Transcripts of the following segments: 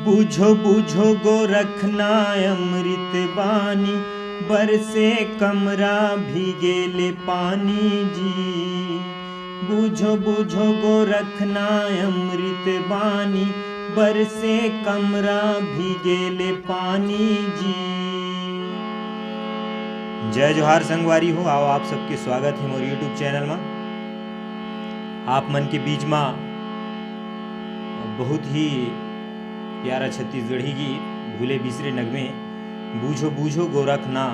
बूझो बूझो गोरखना अमृत बानी, बरसे कमरा भीगेले पानी जी। बूझो बूझो गोरखना अमृत बानी, बरसे कमरा भीगेले पानी जी। जय जोहार संगवारी हो, आओ आप सबके स्वागत है मोर यूट्यूब चैनल में। आप मन के बीच में बहुत ही प्यारा छत्तीसगढ़ी गीत भूले बिसरे नगमे बूझो बूझो गोरखना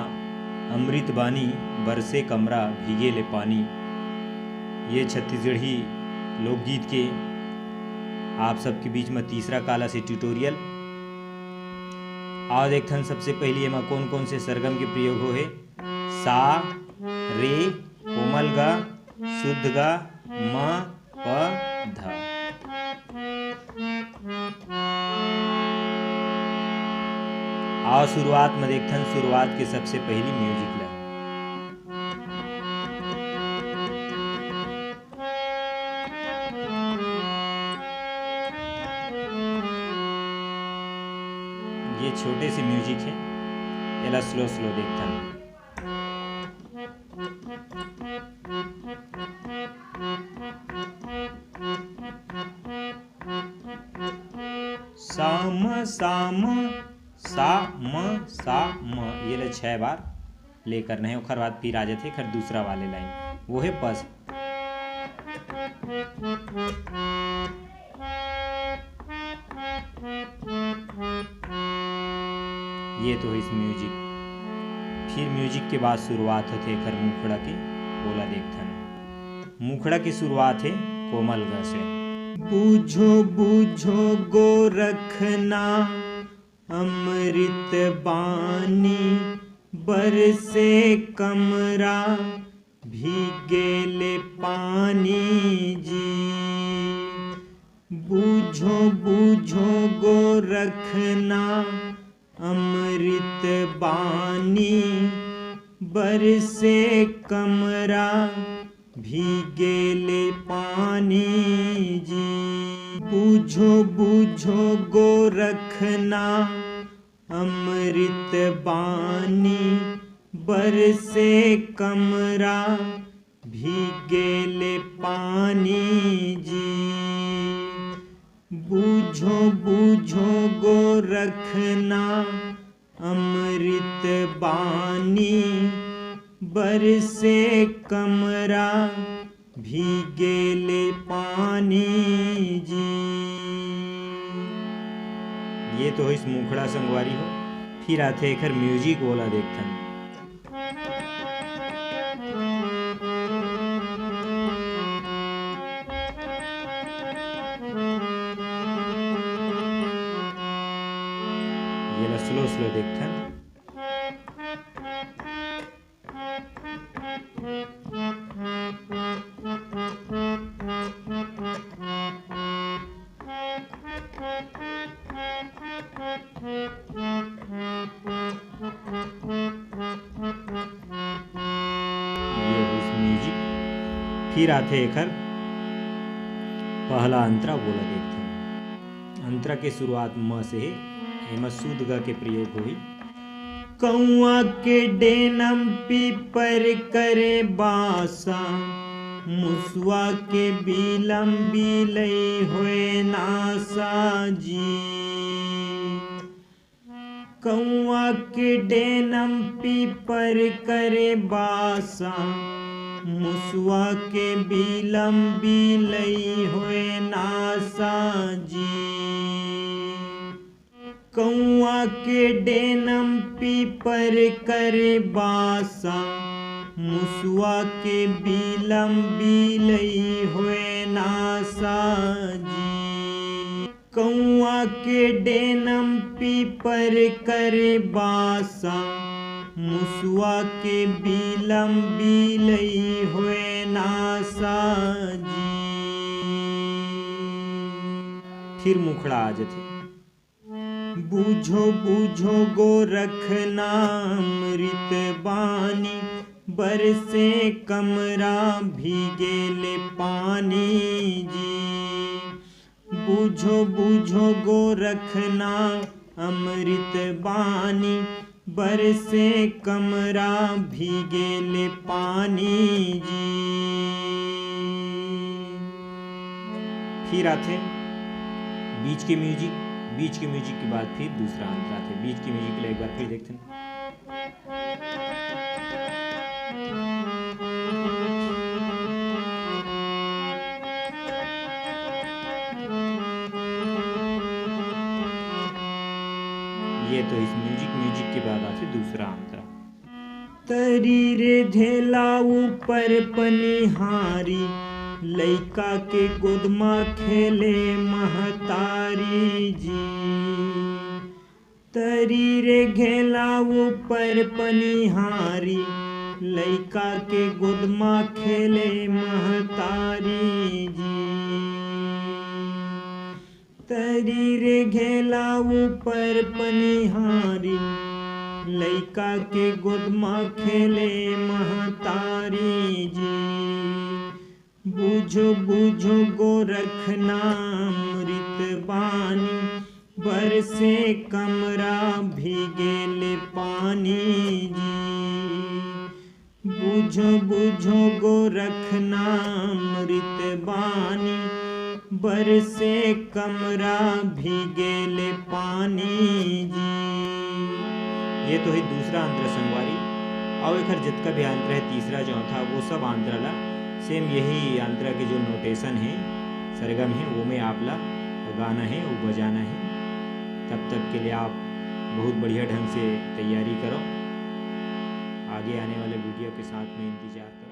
अमृत बानी, बरसे कमरा भीगे ले पानी। ये छत्तीसगढ़ी लोकगीत के आप सबके बीच में तीसरा काला से ट्यूटोरियल। आओ देखथन सबसे पहले एमा कौन कौन से सरगम के प्रयोग हो है। सा, रे, कोमल गा, शुद्ध गा, म, प, ध। आओ शुरुआत में देखथन शुरुआत के सबसे पहली म्यूजिक ला। ये छोटे से म्यूजिक है, एला स्लो स्लो देखथन। साम साम सा म ये ले 6 बार लेकर नहीं, ओखर बाद फिर आ जाते खर दूसरा वाले लाइन, वो है बस। ये तो है इस म्यूजिक। फिर म्यूजिक के बाद शुरुआत होते खर मुखड़ा के, बोला देखथन। मुखड़ा की शुरुआत है कोमल ग से। बूझो बूझो गोरखना अमृत बानी, बरसे कमरा भीगेले पानी जी। बूझो बूझो गोरखना अमृत बानी, बरसे कमरा भीगेले पानी जी। बूझो बूझो गोरखना अमृत बानी, बरसे कमरा भीगेले पानी जी। बूझो बूझो गोरखना अमृत बानी, बरसे कमरा भीगेले पानी जी। ये तो इस मुखड़ा संगवारी हो। फिर आते खर म्यूजिक बोला देखथन। ये ला स्लो स्लो देखथन। ये उस म्यूजिक। फिर आते एकर पहला अंतरा बोला देखते। अंतरा के शुरुआत म से है, एमा शुद्ध ग के प्रयोग होई। कौआ के डेनम पीपर करे बासा, मुसवा के बीलम बीलई होए नासा जी। कौआ के डेनम पीपर करे बासा, मुसवा के बीलम बीलई होए नासा जी। कौआ के डेनम पीपर करे बासा, मुसवा के बीलम बीलई होए नासा जी। कौआ के डेनम पीपर करे बासा, मुसवा के बीलम बीलई होए नासा जी। फिर मुखड़ा आ जाते। बूझो बूझो गोरखना अमृत बानी, बरसे कमरा भीगेले पानी जी। बूझो बूझो गोरखना अमृत बानी, बरसे कमरा भीगेले पानी जी। फिर आते बीच के म्यूजिक के बाद फिर दूसरा अंतर आते। बीच के म्यूजिक के लिए एक बार फिर देखते हैं। ये तो इस म्यूजिक के बाद आते दूसरा अंतरा। तरी रे ढेला ऊपर पनिहारी, लइका के गोदमा खेले महतारी जी। तरी रे घेला ऊपर पनिहारी, लइका के गोदमा खेले महतारी जी। तरी रे घेला ऊपर पनिहारी, लइका के गोदमा खेले महतारी जी। बूझो बूझो गोरखना अमृत बानी, बरसे कमरा भीगेले पानी जी। बूझो बूझो गोरखना अमृत बानी, बरसे कमरा भीगेले पानी जी। ये तो है दूसरा अंतर संगवारी। और एक जितना भी अंतर है तीसरा चौथा वो सब अंतर ला सेम यही अंतर के जो नोटेशन है सरगम है वो में आप ला गाना है वो बजाना है। तब तक के लिए आप बहुत बढ़िया ढंग से तैयारी करो। आगे आने वाले वीडियो के साथ में इंतजार करो।